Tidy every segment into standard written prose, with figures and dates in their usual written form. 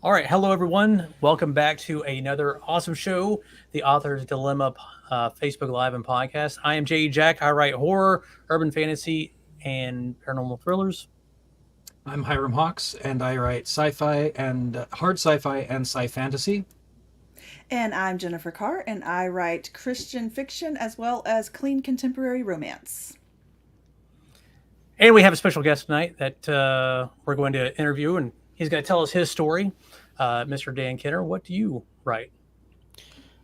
All right, hello everyone. Welcome back to another awesome show, the Author's Dilemma Facebook Live and podcast. I am J.E. Jack. I write horror, urban fantasy, and paranormal thrillers. I'm Hyrum Hawks, and I write sci-fi and hard sci-fi and sci-fantasy. And I'm Jennifer Carr, and I write Christian fiction as well as clean contemporary romance. And we have a special guest tonight that we're going to interview, and he's going to tell us his story. Mr. Dan Kenner, what do you write?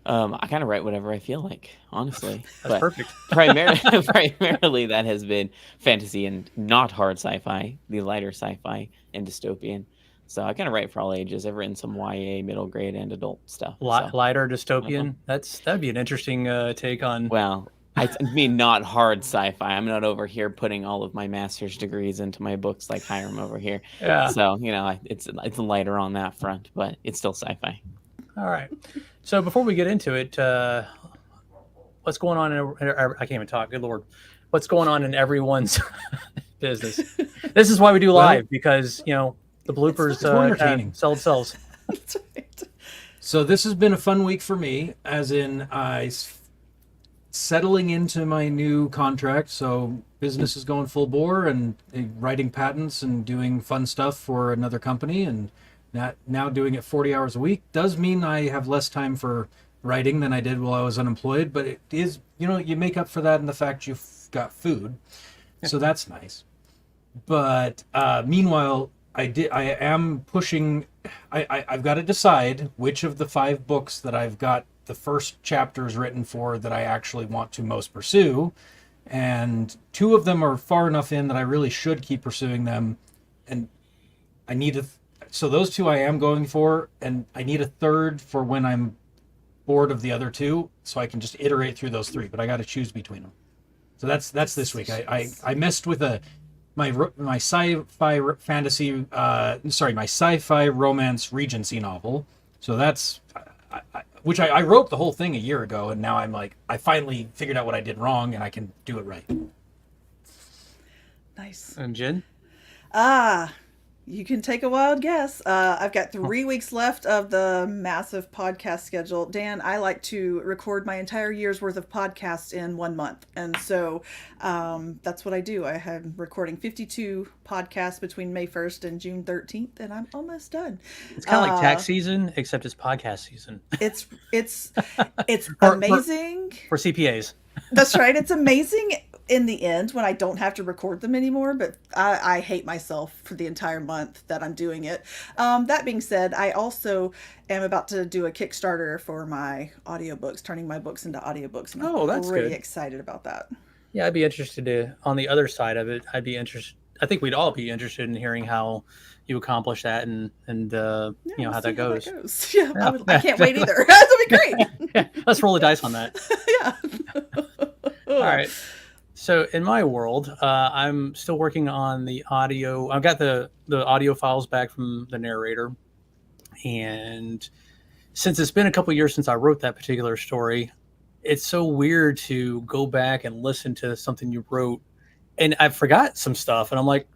I kind of write whatever I feel like, honestly. That's perfect. Primarily, that has been fantasy and not hard sci-fi, the lighter sci-fi and dystopian. So I kind of write for all ages. I've written some YA, middle grade, and adult stuff. Lighter dystopian. That'd be an interesting take on. Well, I mean, not hard sci-fi. I'm not over here putting all of my master's degrees into my books like Hyrum over here. Yeah. So it's lighter on that front, but it's still sci-fi. All right. So before we get into it, what's going on I can't even talk. Good Lord. What's going on in everyone's business? This is why we do live, because, the bloopers entertaining. Sell themselves. That's right. So this has been a fun week for me, as in settling into my new contract. So business is going full bore, and writing patents and doing fun stuff for another company, and now doing it 40 hours a week does mean I have less time for writing than I did while I was unemployed. But it is, you make up for that in the fact you've got food. So that's nice. But meanwhile, I've got to decide which of the 5 books that I've got the first chapters written for that I actually want to most pursue. And 2 of them are far enough in that I really should keep pursuing them. And I need so those 2 I am going for, and I need a third for when I'm bored of the other 2, so I can just iterate through those 3. But I got to choose between them. So that's this week. I messed with my sci-fi fantasy, my sci-fi romance Regency novel. So that's which I wrote the whole thing a year ago, and now I'm like, I finally figured out what I did wrong, and I can do it right. Nice. And Jen? You can take a wild guess. I've got 3 weeks left of the massive podcast schedule. Dan, I like to record my entire year's worth of podcasts in 1 month. And so that's what I do. I have recording 52 podcasts between May 1st and June 13th, and I'm almost done. It's kind of like tax season, except it's podcast season. It's amazing. For CPAs. That's right. It's amazing in the end when I don't have to record them anymore, but I hate myself for the entire month that I'm doing it. That being said, I also am about to do a Kickstarter for my audiobooks, turning my books into audiobooks. And that's pretty good. Excited about that. Yeah, I'd be interested on the other side of it. I think we'd all be interested in hearing how you accomplish that and how that goes. Yeah, I can't wait either. That'll be great. Yeah, let's roll the dice on that. Yeah. All right. So in my world, I'm still working on the audio. I've got the audio files back from the narrator. And since it's been a couple years since I wrote that particular story, it's so weird to go back and listen to something you wrote. And I forgot some stuff. And I'm like,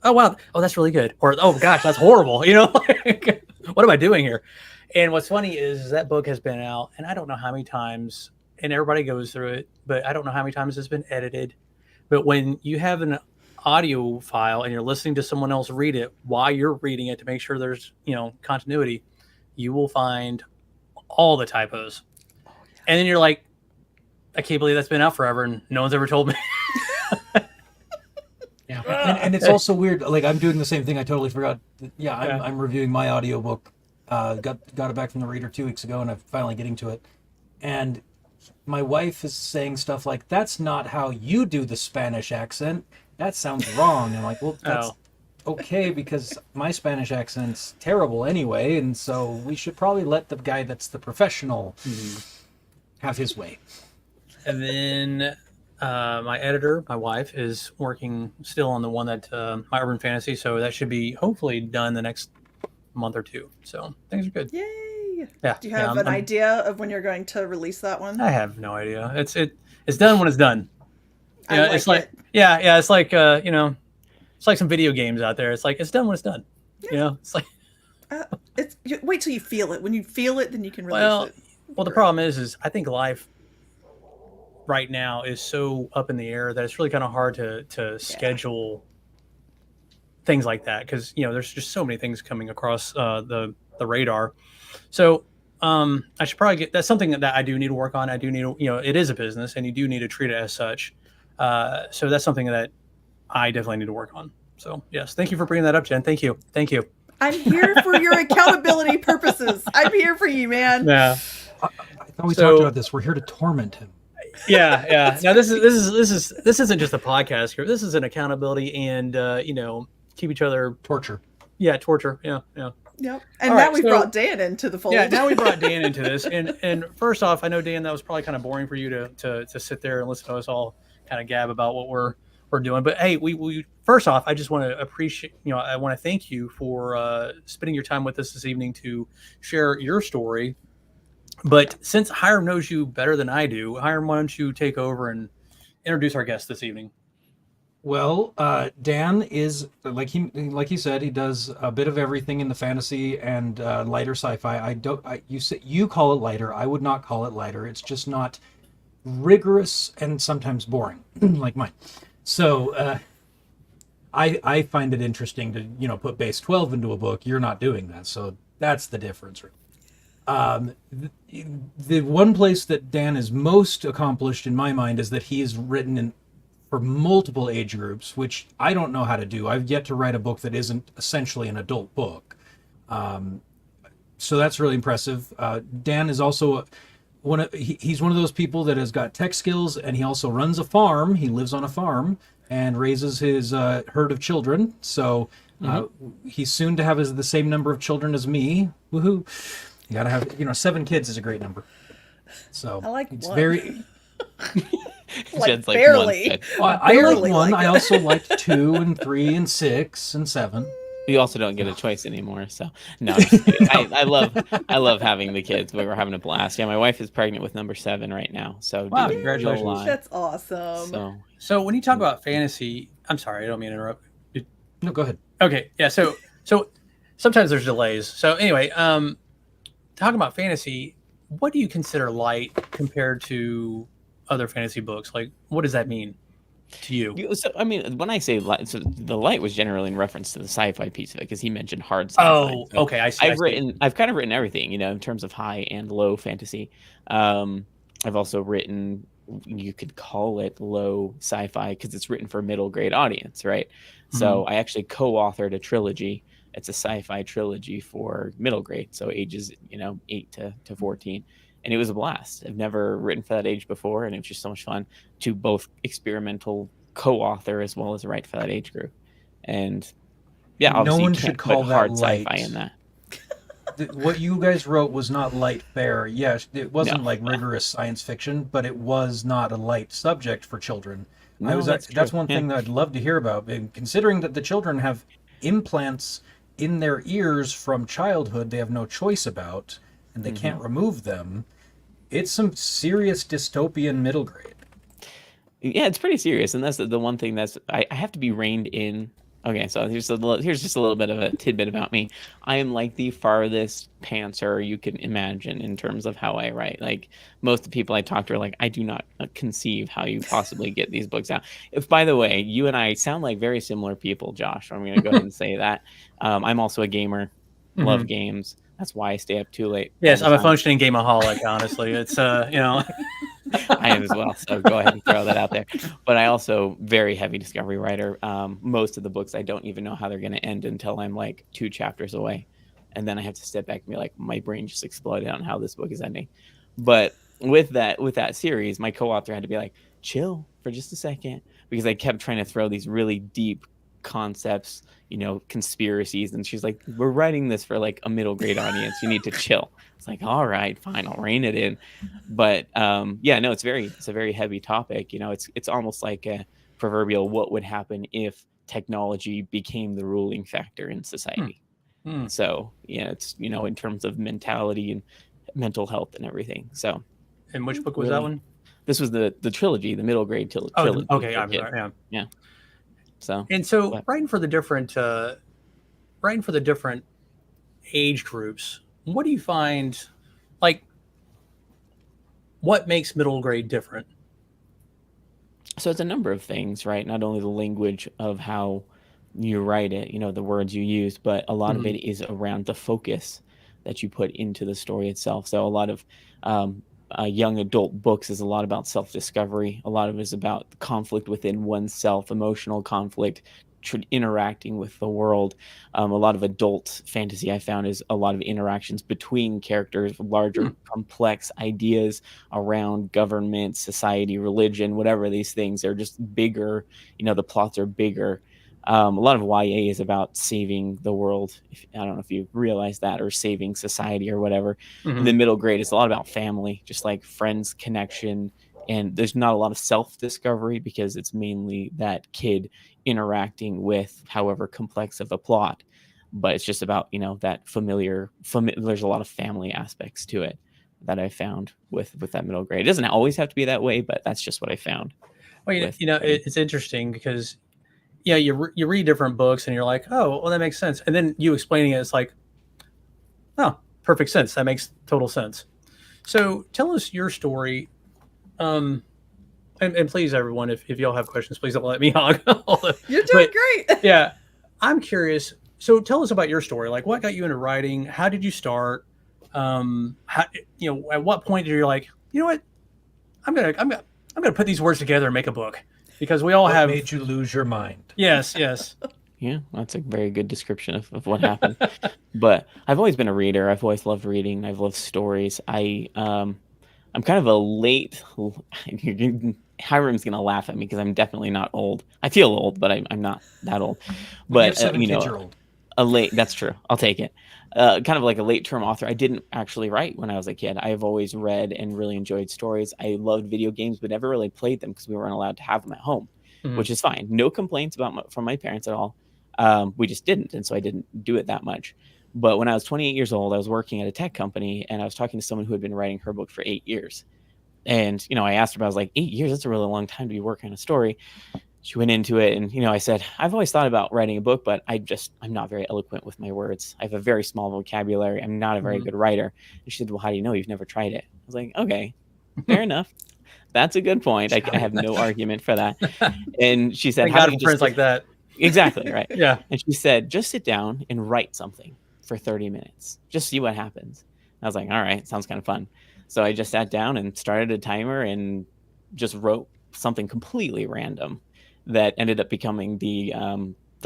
oh, wow. Oh, that's really good. Or, oh, gosh, that's horrible. What am I doing here? And what's funny is that book has been out, and I don't know how many times, and everybody goes through it, but I don't know how many times it's been edited. But when you have an audio file and you're listening to someone else read it while you're reading it to make sure there's, continuity, you will find all the typos. Oh, yeah. And then you're like, I can't believe that's been out forever and no one's ever told me. Yeah. And it's also weird. Like, I'm doing the same thing. I totally forgot. Yeah, I'm reviewing my audiobook. Got it back from the reader 2 weeks ago, and I'm finally getting to it. And my wife is saying stuff like, that's not how you do the Spanish accent. That sounds wrong. I'm like, well, that's okay, because my Spanish accent's terrible anyway, and so we should probably let the guy that's the professional have his way. And then my editor, my wife, is working still on the one that my urban fantasy, so that should be hopefully done the next month or 2. So things are good. Yay! Yeah. Do you have an idea of when you're going to release that one? I have no idea. It's done when it's done. It's like it's like it's like some video games out there. It's like it's done when it's done. Yeah. It's like wait till you feel it. When you feel it, then you can release Well, it. well, the problem is I think life right now is so up in the air that it's really kind of hard to schedule things like that, because there's just so many things coming across the radar. So I should probably that's something that I do need to work on. I do need to, it is a business and you do need to treat it as such. So that's something that I definitely need to work on. So yes, thank you for bringing that up, Jen. Thank you. I'm here for your accountability purposes. I'm here for you, man. Yeah. I thought we talked about this. We're here to torment him. Yeah. Now this isn't just a podcast here. This is an accountability and keep each other torture. Yeah, torture. Yeah. Yep. And now we've brought Dan into the fold. Yeah, now we brought Dan into this. And first off, I know, Dan, that was probably kind of boring for you to sit there and listen to us all kind of gab about what we're doing. But hey, we first off, I just want to appreciate, I want to thank you for spending your time with us this evening to share your story. But since Hyrum knows you better than I do, Hyrum, why don't you take over and introduce our guest this evening? Well, Dan is like he said, he does a bit of everything in the fantasy and lighter sci-fi. You call it lighter. I would not call it lighter. It's just not rigorous and sometimes boring, like mine. So I find it interesting to put base 12 into a book. You're not doing that, so that's the difference. The one place that Dan is most accomplished in my mind is that he has written for multiple age groups, which I don't know how to do. I've yet to write a book that isn't essentially an adult book. So that's really impressive. Dan is also he's one of those people that has got tech skills, and he also runs a farm. He lives on a farm and raises his herd of children. So he's soon to have the same number of children as me. Woohoo! You gotta have 7 kids is a great number. So I like it's one. very. Like barely. I like 1. I also liked 2 and 3 and 6 and 7. You also don't get a choice anymore, so no. I'm just kidding. I love having the kids. We're having a blast. Yeah, my wife is pregnant with number 7 right now. So wow, congratulations! That's awesome. So when you talk about fantasy, I'm sorry, I don't mean to interrupt. No, go ahead. Okay, yeah. So sometimes there's delays. So anyway, talking about fantasy, what do you consider light compared to other fantasy books? Like, what does that mean to you? So, I mean, when I say light, so the light was generally in reference to the sci-fi piece of it, because he mentioned hard sci-fi. Oh, so okay. I see. I've kind of written everything, in terms of high and low fantasy. I've also written, you could call it low sci-fi because it's written for a middle grade audience, right? So I actually co-authored a trilogy. It's a sci-fi trilogy for middle grade, so ages 8 to 14. And it was a blast. I've never written for that age before, and it was just so much fun to both experimental co-author as well as write for that age group. And yeah, obviously no one you can't should call put that hard light. sci-fi in that. What you guys wrote was not light fare. Yes, it wasn't No. like rigorous science fiction, but it was not a light subject for children. No, that's one thing that I'd love to hear about. And considering that the children have implants in their ears from childhood, they have no choice about, and they can't remove them. It's some serious dystopian middle grade. Yeah, it's pretty serious, and that's the one thing that's I have to be reined in. Okay, so here's just a little bit of a tidbit about me. I am like the farthest pantser you can imagine in terms of how I write. Like most of the people I talk to are like, I do not conceive how you possibly get these books out. If, by the way, you and I sound like very similar people, Josh, I'm going to go ahead and say that. I'm also a gamer, love games. That's why I stay up too late. Yes, I'm a functioning gameaholic, honestly. It's, I am as well, so go ahead and throw that out there. But I also very heavy discovery writer. Most of the books I don't even know how they're going to end until I'm like 2 chapters away, and then I have to step back and be like, my brain just exploded on how this book is ending. But with that series, my co-author had to be like, chill for just a second, because I kept trying to throw these really deep concepts, conspiracies, and she's like, we're writing this for like a middle grade audience, you need to chill. It's like, all right, fine, I'll rein it in. But it's a very heavy topic. It's almost like a proverbial what would happen if technology became the ruling factor in society. So it's in terms of mentality and mental health and everything. So and which book was that one? This was the trilogy, the middle grade trilogy. Okay, I'm sorry. Yeah. So writing for the different age groups, what do you find, like, what makes middle grade different? So it's a number of things, right? Not only the language of how you write it, the words you use, but a lot of Mhm. it is around the focus that you put into the story itself. So a lot of young adult books is a lot about self-discovery. A lot of it is about conflict within oneself, emotional conflict, interacting with the world. A lot of adult fantasy I found is a lot of interactions between characters, larger, Hmm. complex ideas around government, society, religion, whatever these things. They're just bigger. The plots are bigger. A lot of YA is about saving the world. I don't know if you realize that, or saving society or whatever. And Hmm. the middle grade is a lot about family, just like friends, connection. And there's not a lot of self discovery because it's mainly that kid interacting with however complex of a plot. But it's just about, that there's a lot of family aspects to it that I found with that middle grade. It doesn't always have to be that way, but that's just what I found Well, with writing. it's interesting because you read different books and you're like, oh, well, that makes sense, and then you explaining it, it's like, oh, perfect sense. That makes total sense. So tell us your story. Um, and please, everyone, if y'all have questions, please don't let me hog. You're doing But great. yeah, I'm curious. So tell us about your story. Like, what got you into writing? How did you start? How, at what point did you like, you know what? I'm gonna put these words together and make a book, because we all What have. made you lose your mind? Yes, yes. Yeah, that's a very good description of what happened. But I've always been a reader. I've always loved reading. I've loved stories. I'm kind of a late. Hiram's gonna laugh at me because I'm definitely not old. I feel old, but I'm not that old. We have But 7 kids-year-old. a late. That's true. I'll take it. Kind of like a late term author. I didn't actually write when I was a kid. I've always read and really enjoyed stories. I loved video games, but never really played them because we weren't allowed to have them at home, Mhm. which is fine. No complaints from my parents at all. We just didn't, and so I didn't do it that much. But when I was 28 years old, I was working at a tech company, and I was talking to someone who had been writing her book for 8 years. And I asked her, I was like, 8 years? That's a really long time to be working on a story. She went into it, and I said, I've always thought about writing a book, but I'm not very eloquent with my words. I have a very small vocabulary. I'm not a very Mhm. good writer. And she said, well, how do you know? You've never tried it. I was like, okay, fair enough. That's a good point. I have no argument for that. And she said, Thank how God about you for just friends like that. exactly right. Yeah. And she said, just sit down and write something for 30 minutes. Just see what happens. I was like, all right, sounds kind of fun. So I just sat down and started a timer and just wrote something completely random that ended up becoming the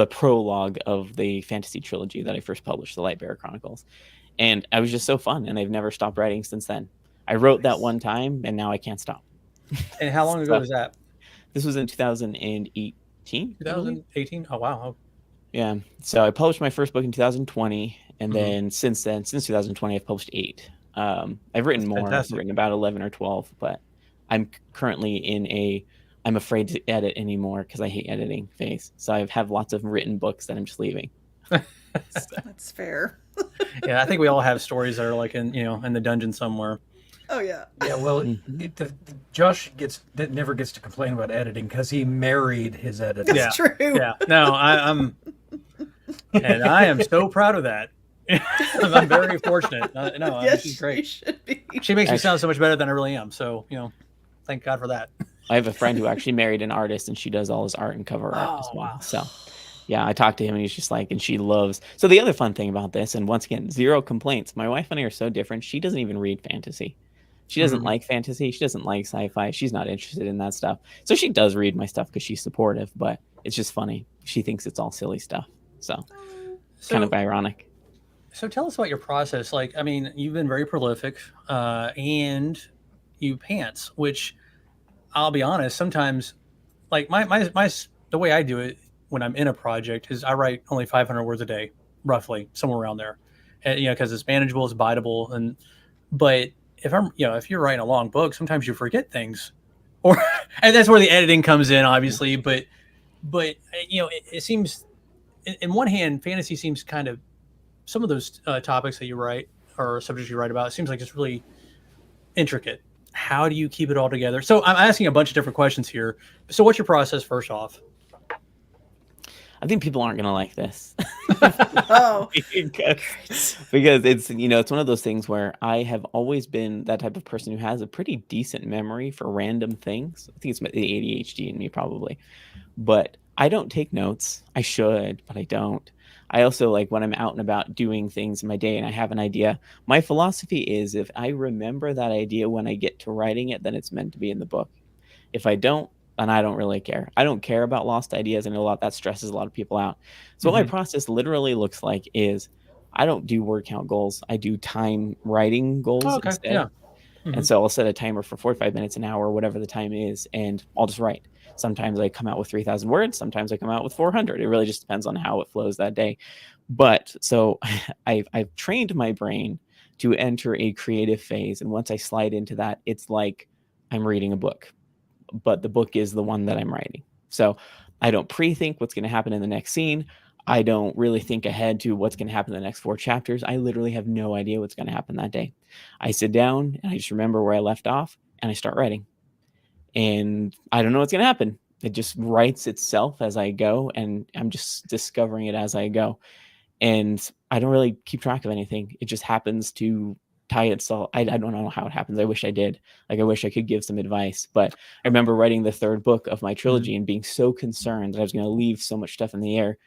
prologue of the fantasy trilogy that I first published, the Lightbearer Chronicles. And I was just so fun, and I've never stopped writing since then. I wrote that Nice. one time, and now I can't stop. And how long ago So was that? this was in 2018, I believe. 2018. Oh wow. Oh. Yeah. So I published my first book in 2020, and Mhm. then since 2020, I've published 8. I've written That's more. I've fantastic. written about 11 or 12, but I'm currently I'm afraid to edit anymore because I hate editing phase. So I have lots of written books that I'm just leaving. So, That's fair. Yeah, I think we all have stories that are like in the dungeon somewhere. Oh yeah. Yeah, well, mhm. Josh never gets to complain about editing because he married his editor. That's Yeah. true. Yeah. No, and I am so proud of that. I'm very fortunate. No, Yes, she's you great. should be. She makes me Actually, sound so much better than I really am. So, thank God for that. I have a friend who actually married an artist, and she does all his art and cover art as Oh, well. wow. So yeah, I talked to him, and he's just like, and she loves. So the other fun thing about this, and once again, zero complaints. My wife and I are so different. She doesn't even read fantasy. She doesn't Mhm. like fantasy. She doesn't like sci-fi. She's not interested in that stuff. So she does read my stuff because she's supportive, but it's just funny. She thinks it's all silly stuff. So it's kind So, of ironic. so tell us about your process. Like, I mean, you've been very prolific, and you pants, which I'll be honest, sometimes, like the way I do it when I'm in a project is I write only 500 words a day, roughly somewhere around there, and because it's manageable, it's biteable, but if you're writing a long book, sometimes you forget things, or and that's where the editing comes in, obviously. But it seems, in one hand, fantasy seems kind of, some of those topics that you write or subjects you write about, it seems like it's really intricate. How do you keep it all together? So I'm asking a bunch of different questions here. So what's your process first off? I think people aren't gonna like this. Oh, because it's it's one of those things where I have always been that type of person who has a pretty decent memory for random things. I think it's the ADHD in me probably, but I don't take notes. I should, but I don't. I also like when I'm out and about doing things in my day and I have an idea. My philosophy is if I remember that idea when I get to writing it, then it's meant to be in the book. If I don't, then I don't really care. I don't care about lost ideas. I know that stresses a lot of people out. So what my Mhm. process literally looks like is I don't do word count goals. I do time writing Oh, goals okay. instead. Yeah. And Mhm. so I'll set a timer for 45 minutes, an hour, whatever the time is, and I'll just write. Sometimes I come out with 3,000 words. Sometimes I come out with 400. It really just depends on how it flows that day. But so I've trained my brain to enter a creative phase. And once I slide into that, it's like I'm reading a book, but the book is the one that I'm writing. So I don't pre-think what's going to happen in the next scene. I don't really think ahead to what's going to happen in the next 4 chapters. I literally have no idea what's going to happen that day. I sit down and I just remember where I left off and I start writing. And I don't know what's going to happen. It just writes itself as I go, and I'm just discovering it as I go. And I don't really keep track of anything. It just happens to tie itself. I don't know how it happens. I wish I did. Like, I wish I could give some advice. But I remember writing the third book of my trilogy and being so concerned that I was going to leave so much stuff in the air.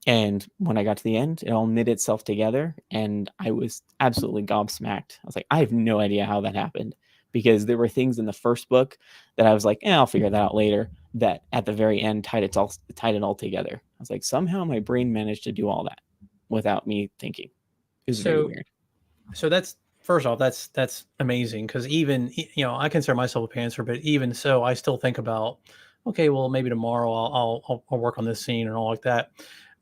And when I got to the end, it all knit itself together. And I was absolutely gobsmacked. I was like, I have no idea how that happened, because there were things in the first book that I was like, I'll figure that out later. That at the very end tied it all together. I was like, somehow my brain managed to do all that without me thinking. It was very So, weird. so that's first off, that's amazing because even I consider myself a pantser, but even so, I still think about, okay, well maybe tomorrow I'll work on this scene and all like that.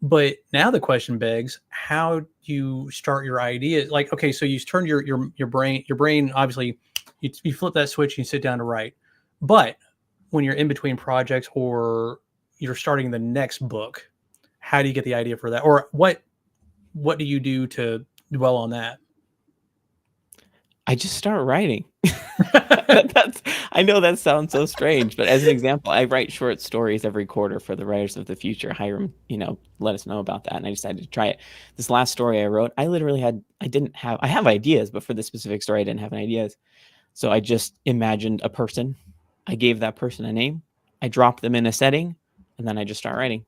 But now the question begs, how do you start your idea? Like, okay, so you turn your brain obviously, you flip that switch and you sit down to write, but when you're in between projects or you're starting the next book, how do you get the idea for that, or what do you do to dwell on that? I just start writing. That's I know that sounds so strange, but as an example, I write short stories every quarter for the Writers of the Future. Hyrum, let us know about that, and I decided to try it. This last story I wrote, I literally I have ideas, but for this specific story, I didn't have any ideas. So I just imagined a person. I gave that person a name. I dropped them in a setting, and then I just start writing.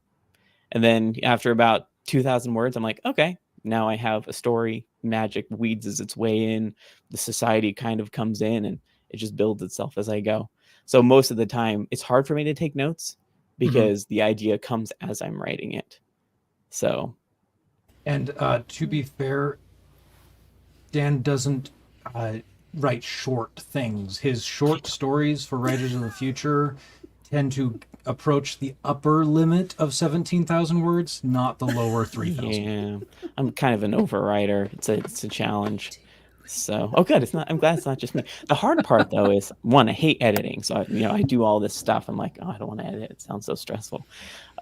And then after about 2,000 words, I'm like, okay, now I have a story. Magic weeds its way in. The society kind of comes in and it just builds itself as I go. So most of the time, it's hard for me to take notes Mhm. because the idea comes as I'm writing it. So, And to be fair, Dan doesn't uh, write short things. His short stories for Writers of the Future tend to approach the upper limit of 17,000 words, not the lower 3,000. yeah, I'm kind of an overwriter. It's a challenge. So, oh, good. I'm glad it's not just me. The hard part though is one, I hate editing. So I do all this stuff. I'm like, oh, I don't want to edit. It sounds so stressful.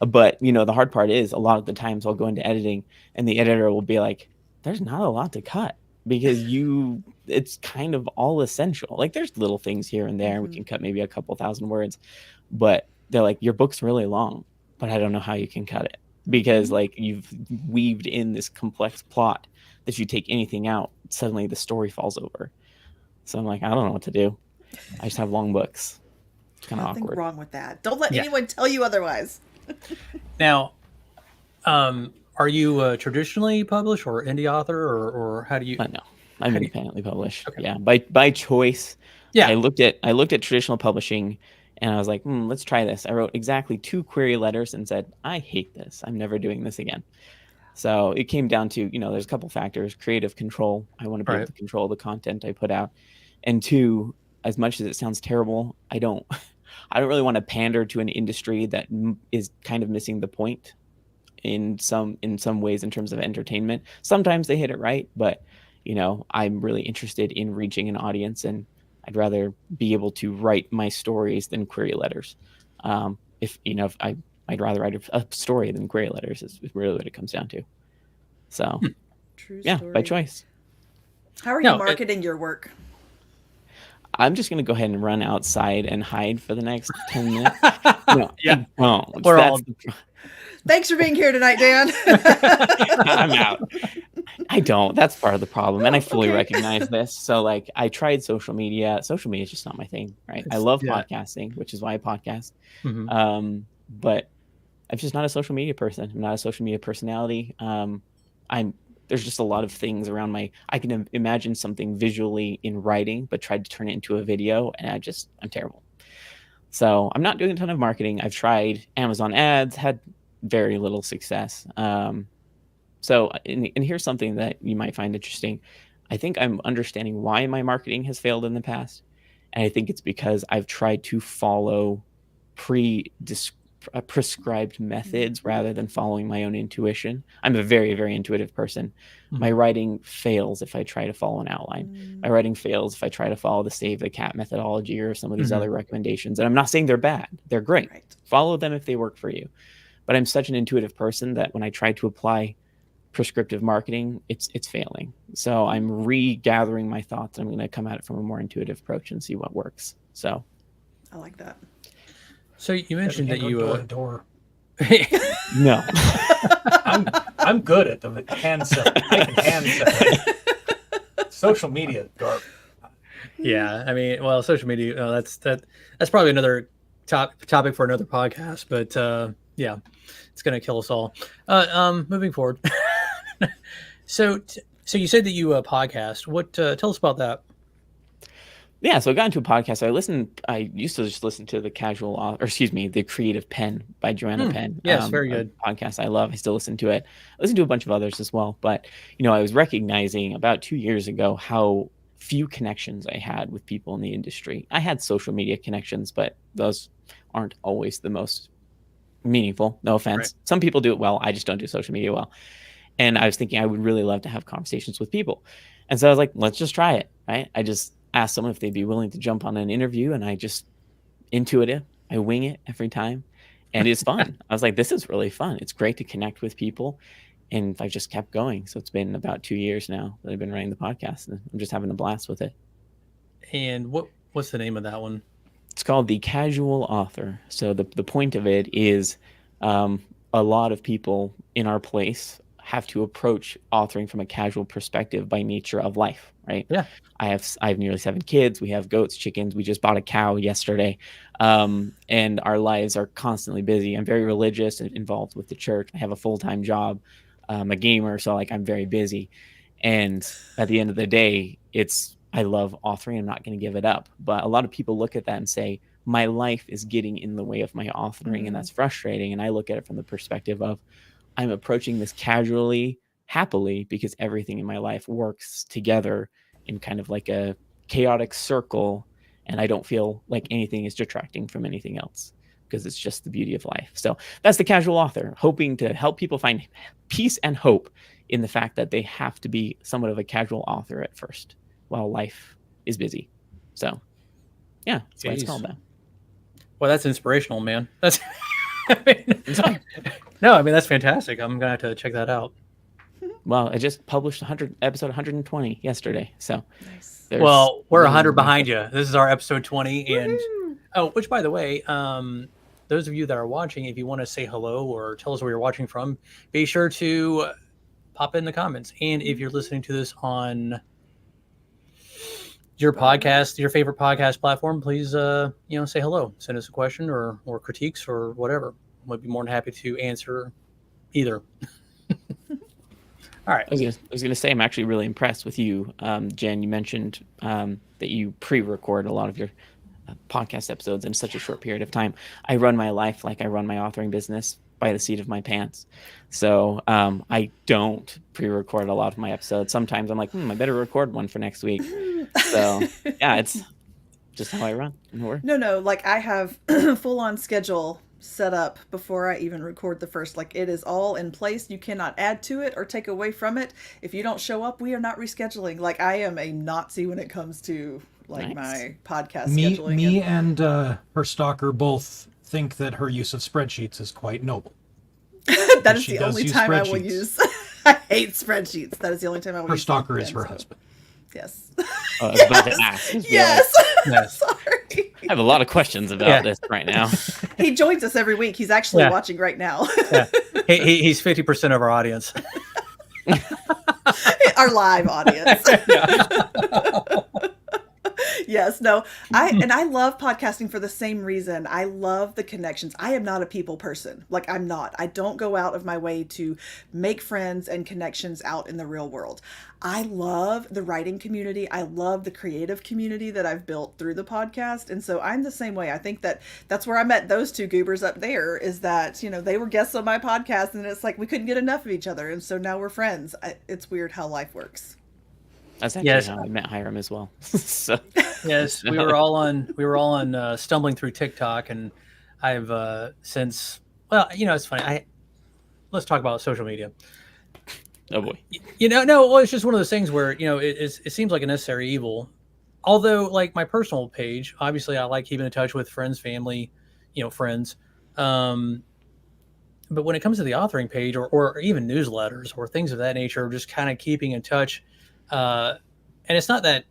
But the hard part is a lot of the times I'll go into editing and the editor will be like, there's not a lot to cut because it's kind of all essential. Like, there's little things here and there. We can cut maybe a couple thousand words, but they're like, your book's really long, but I don't know how you can cut it because like you've weaved in this complex plot that if you take anything out, suddenly the story falls over. So I'm like, I don't know what to do. I just have long books. It's kind of Nothing awkward. wrong with that. Don't let Yeah. anyone tell you otherwise. Now, are you traditionally published or indie author, or how do you? No, I'm How do you- independently published. Okay. Yeah, by choice. Yeah. I looked at traditional publishing, and I was like, let's try this. I wrote exactly 2 query letters and said, I hate this. I'm never doing this again. So it came down to there's a couple factors: creative control. I want to be able Right. to control the content I put out, and 2, as much as it sounds terrible, I don't really want to pander to an industry that is kind of missing the point in some ways in terms of entertainment. Sometimes they hit it right, but I'm really interested in reaching an audience, and I'd rather be able to write my stories than query letters. If I'd rather write a story than query letters is really what it comes down to. So True yeah, story. by choice. How are you No, marketing your work? I'm just gonna go ahead and run outside and hide for the next 10 minutes. No, Yeah. I don't. We're all- Thanks for being here tonight, Dan. I'm out. I don't. That's part of the problem, and I fully Okay. recognize this. So, like, I tried social media. Social media is just not my thing, right? I love podcasting, which is why I podcast. But I'm just not a social media person. I'm not a social media personality. There's just a lot of things around I can imagine something visually in writing, but tried to turn it into a video, and I'm terrible. So I'm not doing a ton of marketing. I've tried Amazon ads, had very little success. And here's something that you might find interesting. I think I'm understanding why my marketing has failed in the past. And I think it's because I've tried to follow prescribed methods rather than following my own intuition. I'm a very, very intuitive person. My writing fails if I try to follow an outline. My writing fails if I try to follow the Save the Cat methodology or some of these other recommendations. And I'm not saying they're bad. They're great. Right. Follow them if they work for you. But I'm such an intuitive person that when I try to apply prescriptive marketing, it's failing. So I'm regathering my thoughts. I'm going to come at it from a more intuitive approach and see what works. So I like that. So you mentioned that you door. no. I'm good at the hand set. I can hand set. Social media garbage. Yeah, I mean, well, social media. That's probably another topic for another podcast. But yeah, it's gonna kill us all. Moving forward. So you said that you podcast. What? Tell us about that. Yeah, so I got into a podcast. I used to just listen to the The Creative Pen by Joanna Penn. Yes, very good podcast I love. I still listen to it. I listen to a bunch of others as well. But, I was recognizing about 2 years ago how few connections I had with people in the industry. I had social media connections, but those aren't always the most meaningful. No offense. Right. Some people do it well. I just don't do social media well. And I was thinking I would really love to have conversations with people. And so I was like, let's just try it, right? I just asked someone if they'd be willing to jump on an interview, and I just intuitive. I wing it every time, and it's fun. I was like, this is really fun. It's great to connect with people, and I just kept going. So it's been about 2 years now that I've been running the podcast, and I'm just having a blast with it. And what's the name of that one? It's called The Casual Author. So the point of it is a lot of people in our place have to approach authoring from a casual perspective by nature of life, right? Yeah. I have nearly 7 kids. We have goats, chickens. We just bought a cow yesterday. And our lives are constantly busy. I'm very religious and involved with the church. I have a full-time job. I'm a gamer, so I'm very busy. And at the end of the day, I love authoring. I'm not going to give it up. But a lot of people look at that and say, my life is getting in the way of my authoring, and that's frustrating. And I look at it from the perspective of, I'm approaching this casually, happily, because everything in my life works together in kind of like a chaotic circle, and I don't feel like anything is detracting from anything else because it's just the beauty of life. So that's The Casual Author, hoping to help people find peace and hope in the fact that they have to be somewhat of a casual author at first while life is busy. So yeah, that's why it's called that. Well, that's inspirational, man. That's that's fantastic. I'm gonna have to check that out. Well, I just published episode 120 yesterday, so Nice. Well, we're 100 behind you. This is our episode 20, Woo-hoo. and which, by the way, those of you that are watching, if you want to say hello or tell us where you're watching from, be sure to pop in the comments. And if you're listening to this on your favorite podcast platform, please say hello, send us a question or critiques or whatever. We'd be more than happy to answer either. All right. I was gonna say I'm actually really impressed with you, Jen. You mentioned that you pre-record a lot of your podcast episodes in such a short period of time. I run my life like I run my authoring business by the seat of my pants. So I don't pre-record a lot of my episodes. Sometimes I'm like, I better record one for next week. So yeah, it's just how I run. No, like I have full-on schedule set up before I even record the first. Like, it is all in place. You cannot add to it or take away from it. If you don't show up, we are not rescheduling. Like, I am a Nazi when it comes to my podcast scheduling. Me and her stalker both think that her use of spreadsheets is quite noble. That is the only time I will use. I hate spreadsheets. That is the only time I will use. Her stalker is her husband. Yes. I was about to ask. Yes. Yes. Sorry. I have a lot of questions about this right now. He joins us every week. He's actually Yeah. watching right now. Yeah. He's 50% of our audience. Our live audience. Yes, no. I love podcasting for the same reason. I love the connections. I am not a people person. Like, I'm not. I don't go out of my way to make friends and connections out in the real world. I love the writing community. I love the creative community that I've built through the podcast. And so I'm the same way. I think that's where I met those two goobers up there, is that, you know, they were guests on my podcast, and it's like we couldn't get enough of each other. And so now we're friends. It's weird how life works. That's actually how I met Hyrum as well. So Yes, we were all on stumbling through TikTok, and I've since, well, you know, it's funny. Let's talk about social media. oh boy. You know, no, well, it's just one of those things where, you know, it seems like a necessary evil. Although, like, my personal page, obviously, I like keeping in touch with friends, family, you know, friends. But when it comes to the authoring page, or even newsletters or things of that nature, just kind of keeping in touch. And it's not that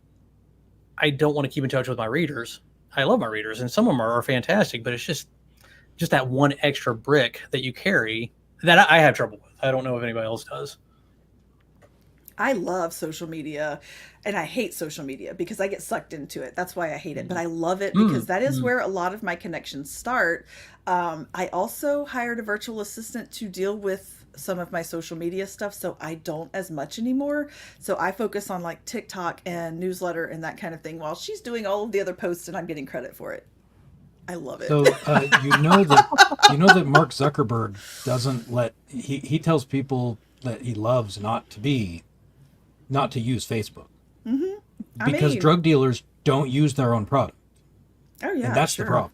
I don't want to keep in touch with my readers. I love my readers, and some of them are fantastic, but it's just that one extra brick that you carry that I have trouble with. I don't know if anybody else does. I love social media, and I hate social media because I get sucked into it. That's why I hate it. But I love it because that is where a lot of my connections start. I also hired a virtual assistant to deal with some of my social media stuff, so I don't as much anymore. So I focus on like TikTok and newsletter and that kind of thing, while she's doing all of the other posts, and I'm getting credit for it. I love it. So you know that Mark Zuckerberg doesn't let he tells people that he loves not to use Facebook. Because drug dealers don't use their own product. Oh yeah, and that's sure. the problem.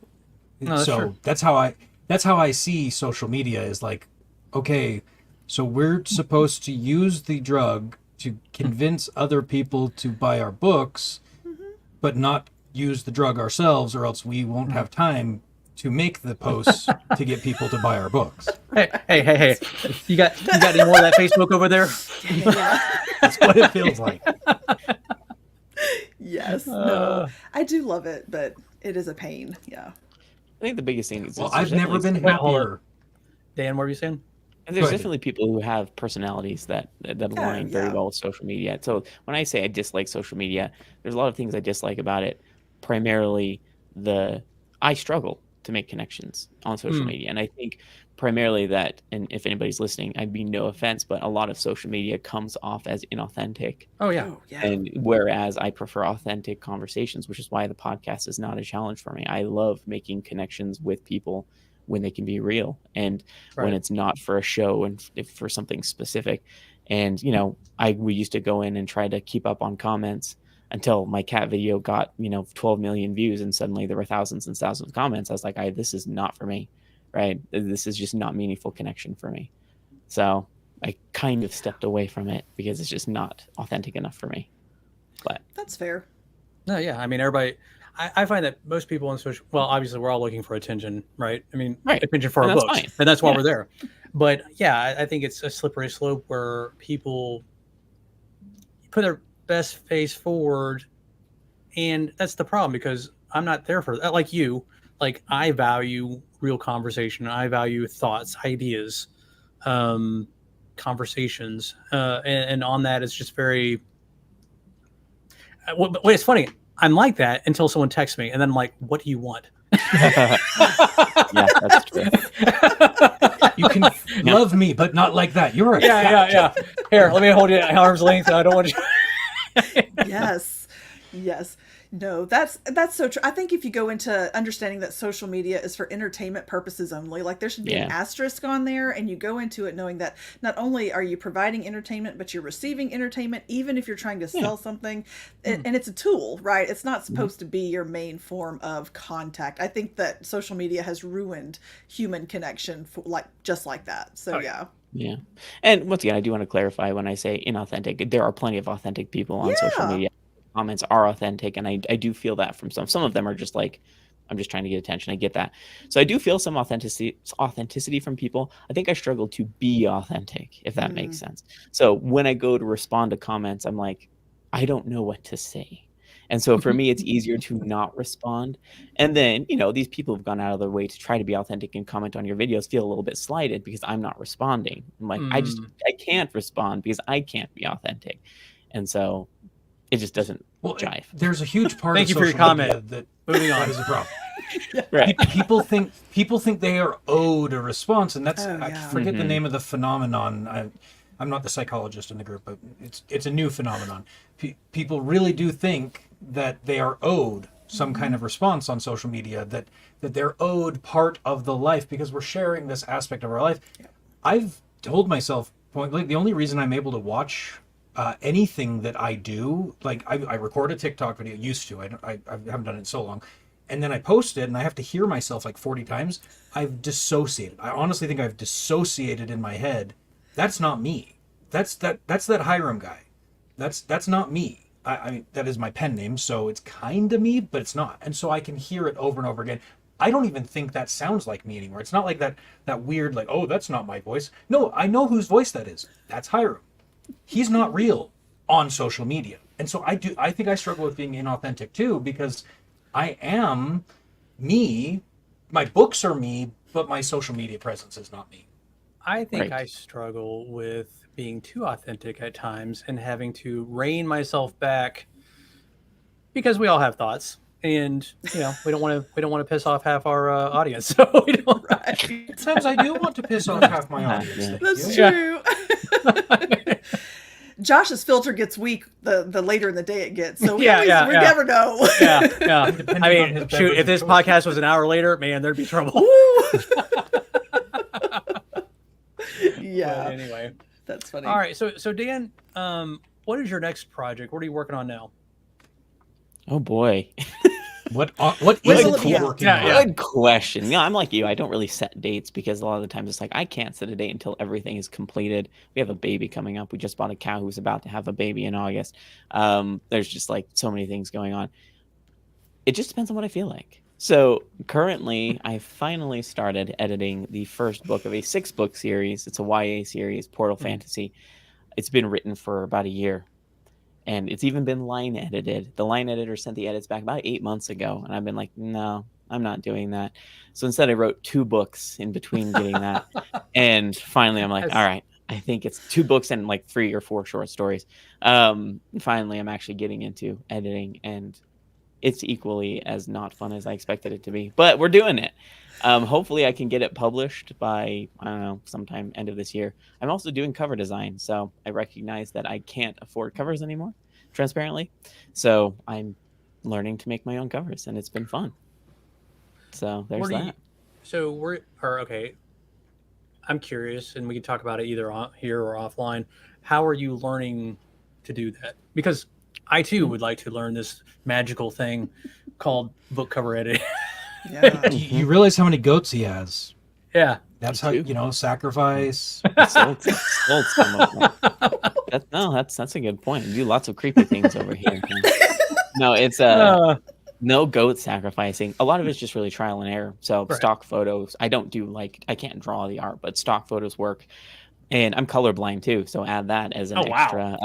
No, that's so true. that's how I see social media, is like, okay, so we're supposed to use the drug to convince other people to buy our books, but not use the drug ourselves, or else we won't have time to make the posts to get people to buy our books. Hey! You got any more of that Facebook over there? Yeah. That's what it feels like. Yes. No. I do love it, but it is a pain. Yeah. I think the biggest thing is, Well, I've never been happier. Dan, what were you saying? and there's definitely people who have personalities that align very well with social media. So when I say I dislike social media, there's a lot of things I dislike about it. Primarily, I struggle to make connections on social media, and I think primarily that, and if anybody's listening, I mean no offense, but a lot of social media comes off as inauthentic. Oh yeah. Oh, yeah. And whereas I prefer authentic conversations, which is why the podcast is not a challenge for me. I love making connections with people when they can be real, and when it's not for a show and if for something specific. And we used to go in and try to keep up on comments until my cat video got 12 million views, and suddenly there were thousands and thousands of comments. I was like, this is not for me, right? This is just not meaningful connection for me. So I kind of stepped away from it because it's just not authentic enough for me. But That's fair. No, yeah. I mean, everybody. I find that most people on social. Well, obviously, we're all looking for attention, right? I mean, attention for our that's books, fine. and that's why we're there. But yeah, I think it's a slippery slope where people put their best face forward, and that's the problem, because I'm not there for that. Like you, like, I value real conversation. I value thoughts, ideas, conversations, and on that, it's just very. Wait, it's funny. I'm like that until someone texts me, and then I'm like, "What do you want?" yeah, that's true. You can love me, but not like that. You're a Yeah. Here, let me hold you at arm's length. I don't want you. Yes. No, that's so true. I think if you go into understanding that social media is for entertainment purposes only, like there should be an asterisk on there, and you go into it knowing that not only are you providing entertainment, but you're receiving entertainment, even if you're trying to sell something. And it's a tool, right? It's not supposed to be your main form of contact. I think that social media has ruined human connection just like that. So yeah. And once again, I do want to clarify, when I say inauthentic, there are plenty of authentic people on social media. Comments are authentic, and I do feel that from some of them are just like, I'm just trying to get attention. I get that. So I do feel some authenticity from people. I think I struggle to be authentic, if that makes sense. So when I go to respond to comments, I'm like, I don't know what to say. And so for me, it's easier to not respond. And then, these people have gone out of their way to try to be authentic and comment on your videos feel a little bit slighted because I'm not responding. I'm like, I can't respond because I can't be authentic. And so it just doesn't jive. There's a huge part Thank of you for your social comment. media that Moving on. that is a problem. Right. People think they are owed a response, and that's I yeah. forget the name of the phenomenon. I'm not the psychologist in the group, but it's a new phenomenon. People really do think that they are owed some kind of response on social media, that they're owed part of the life because we're sharing this aspect of our life. I've told myself, the only reason I'm able to watch anything that I do, like I record a TikTok video, used to, I haven't done it in so long, and then I post it and I have to hear myself like 40 times. I've dissociated. I honestly think I've dissociated in my head. That's not me. That's that Hyrum guy. That's not me. I mean, that is my pen name, so it's kind of me, but it's not. And so I can hear it over and over again. I don't even think that sounds like me anymore. It's not like that weird, like, oh, that's not my voice. No, I know whose voice that is. That's Hyrum. He's not real on social media. And so I think I struggle with being inauthentic too, because I am me. My books are me, but my social media presence is not me. I think Right. I struggle with being too authentic at times and having to rein myself back because we all have thoughts, and we don't want to piss off half our audience. So we don't. Sometimes I do want to piss off half my audience. Yeah. Thank That's you. true. Josh's filter gets weak the later in the day it gets. So we Yeah. never know. Yeah. Depending I on mean, his shoot, if this beverage podcast was an hour later, man, there'd be trouble. Yeah, But anyway, that's funny. all right. So Dan, what is your next project? What are you working on now? Oh boy. What When's is it it out? working Yeah, on? yeah. Good question. I'm like you. I don't really set dates because a lot of the times it's like I can't set a date until everything is completed. We have a baby coming up. We just bought a cow who's about to have a baby in August. There's just like so many things going on. It just depends on what I feel like. So currently, I finally started editing the first book of a 6-book series. It's a YA series, Portal Fantasy. It's been written for about a year. And it's even been line edited. The line editor sent the edits back about 8 months ago. And I've been like, no, I'm not doing that. So instead I wrote 2 books in between getting that. And finally I'm like, all right, I think it's 2 books and like 3 or 4 short stories. Finally, I'm actually getting into editing, and it's equally as not fun as I expected it to be. But we're doing it. Hopefully I can get it published by, I don't know, sometime end of this year. I'm also doing cover design, so I recognize that I can't afford covers anymore, transparently. So I'm learning to make my own covers, and it's been fun. So there's that. Okay. I'm curious, and we can talk about it either here or offline. How are you learning to do that? Because I too would like to learn this magical thing called book cover editing. Yeah. You realize how many goats he has? Yeah. That's how, sacrifice. Souls come up. That's a good point. We do lots of creepy things over here. No, it's no goat sacrificing. A lot of it's just really trial and error. So stock photos. I don't do I can't draw the art, but stock photos work. And I'm colorblind too, so add that as an extra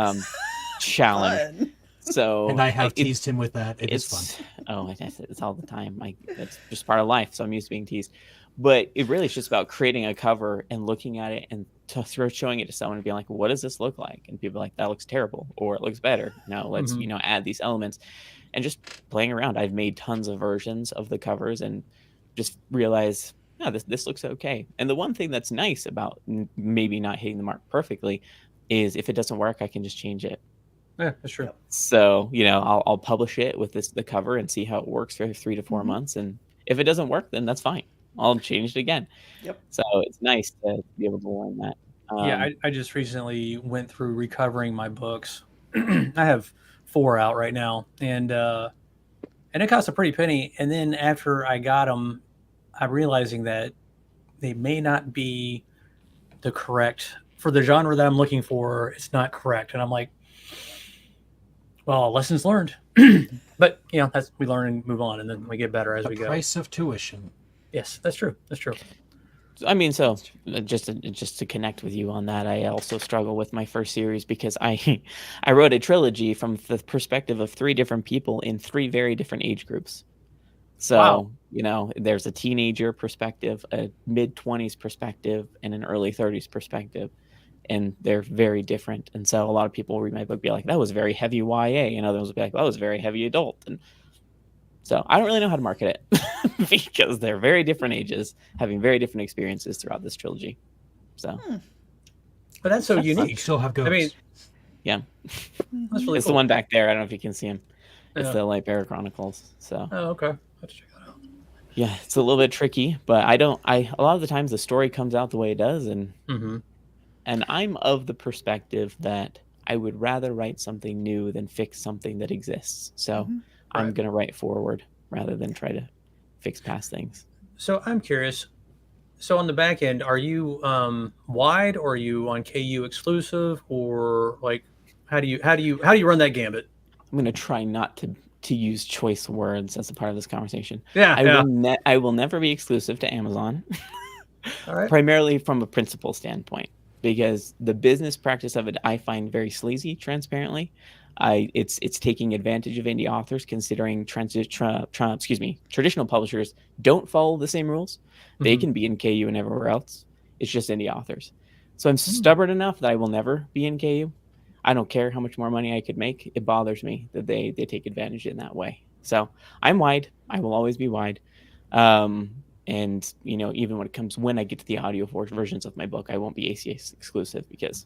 challenge. Fun. So And I have teased him with that. It's fun. Oh, it's all the time. It's just part of life. So I'm used to being teased. But it really is just about creating a cover and looking at it and showing it to someone and being like, what does this look like? And people are like, that looks terrible, or it looks better. No, let's, add these elements and just playing around. I've made tons of versions of the covers and just realize, yeah, this looks okay. And the one thing that's nice about maybe not hitting the mark perfectly is if it doesn't work, I can just change it. Yeah, that's true. So, I'll publish it with the cover and see how it works for 3 to 4 months. And if it doesn't work, then that's fine. I'll change it again. Yep. So it's nice to be able to learn that. I just recently went through recovering my books. I have 4 out right now, and it cost a pretty penny. And then after I got them, I'm realizing that they may not be the correct for the genre that I'm looking for. It's not correct, and I'm like, well, lessons learned. But we learn and move on, and then we get better as we go. Price of tuition. Yes, that's true. That's true. I mean, so just to connect with you on that, I also struggle with my first series because I I wrote a trilogy from the perspective of 3 different people in 3 very different age groups. Wow. So, there's a teenager perspective, a mid-20s perspective, and an early 30s perspective, and they're very different. And so a lot of people read my book be like, "That was very heavy YA," and others will be like, "That was very heavy adult." And so I don't really know how to market it because they're very different ages, having very different experiences throughout this trilogy. So But that's so That's fun. You unique. still have goats. I mean, yeah, that's really it's cool. the one back there. I don't know if you can see him. It's Yeah. the Light Bearer Chronicles. So Oh, okay. Let's check that out. yeah, it's a little bit tricky, but a lot of the times the story comes out the way it does, and Mm-hmm. I'm of the perspective that I would rather write something new than fix something that exists. So Mhm. I'm Right. gonna write forward rather than try to fix past things. So I'm curious. So on the back end, are you wide, or are you on KU exclusive, or like how do you run that gambit? I'm gonna try not to use choice words as a part of this conversation. Yeah, yeah. I will never be exclusive to Amazon, All right. primarily from a principle standpoint, because the business practice of it I find very sleazy. Transparently, it's taking advantage of indie authors, considering traditional publishers don't follow the same rules. They Mhm. can be in KU and everywhere else. It's just indie authors. So I'm Hmm. stubborn enough that I will never be in KU. I don't care how much more money I could make. It bothers me that they take advantage in that way. So I'm wide. I will always be wide. And even when I get to the audio versions of my book, I won't be ACS exclusive because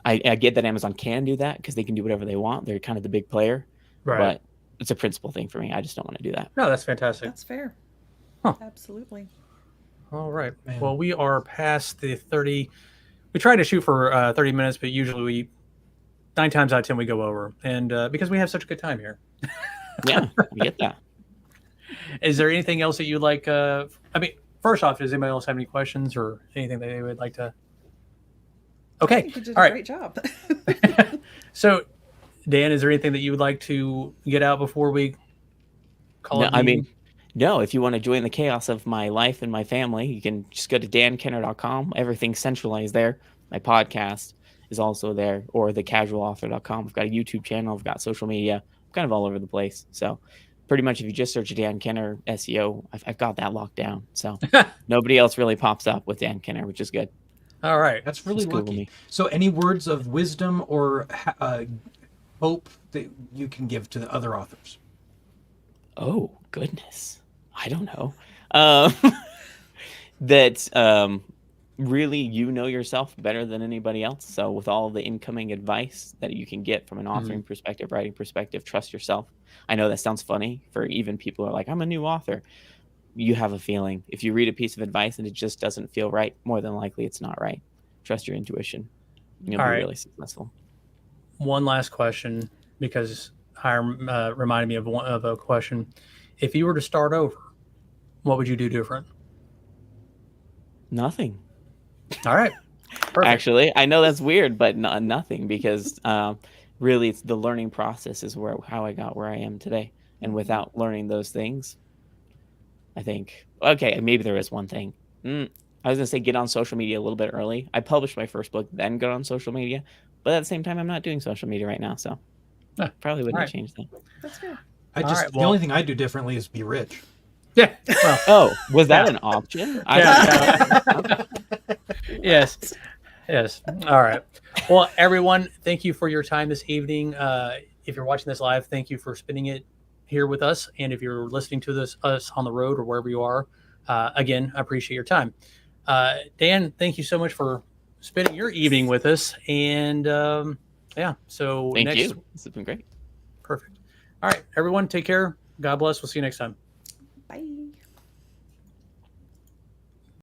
I get that Amazon can do that because they can do whatever they want. They're kind of the big player, Right. but it's a principle thing for me. I just don't want to do that. No, that's fantastic. That's fair. Huh. Absolutely. All right. Man. Well, we are past the 30. We try to shoot for 30 minutes, but usually 9 times out of 10 we go over, and because we have such a good time here. Yeah, I get that. Is there anything else that you'd like? I mean, first off, does anybody else have any questions or anything that they would like to? I Okay. think you did All a right. great job. So, Dan, is there anything that you would like to get out before we call No, it? I mean, no, if you want to join the chaos of my life and my family, you can just go to dankenner.com. Everything's centralized there. My podcast is also there, or thecasualauthor.com. I've got a YouTube channel. I've got social media. I'm kind of all over the place. So pretty much if you just search Dan Kenner SEO, I've got that locked down. So nobody else really pops up with Dan Kenner, which is good. All right. That's really Just Google lucky. me. So, any words of wisdom or hope that you can give to the other authors? Oh, goodness. I don't know. That really you know yourself better than anybody else. So with all the incoming advice that you can get from an authoring perspective, writing perspective, trust yourself. I know that sounds funny for even people who are like, I'm a new author. You have a feeling. If you read a piece of advice and it just doesn't feel right, more than likely it's not right. Trust your intuition. And you'll All be right. really successful. One last question, because Hiram reminded me of a question. If you were to start over, what would you do different? Nothing. All right. Perfect. Actually, I know that's weird, but nothing, because really it's the learning process is how I got where I am today. And without learning those things, I think, okay, maybe there is one thing. I was going to say get on social media a little bit early. I published my first book, then got on social media. But at the same time, I'm not doing social media right now. So probably wouldn't all have right. changed that. That's fair. I just right, the well- only thing I do differently is be rich. Yeah. Well, Oh, was that Yeah. an option? Yeah. yes. Yes. All right. Well, everyone, thank you for your time this evening. If you're watching this live, thank you for spending it here with us. And if you're listening to us on the road or wherever you are, again, I appreciate your time. Dan, thank you so much for spending your evening with us. And yeah, so Thank next. you. This has been great. Perfect. All right, everyone, take care. God bless. We'll see you next time. Bye.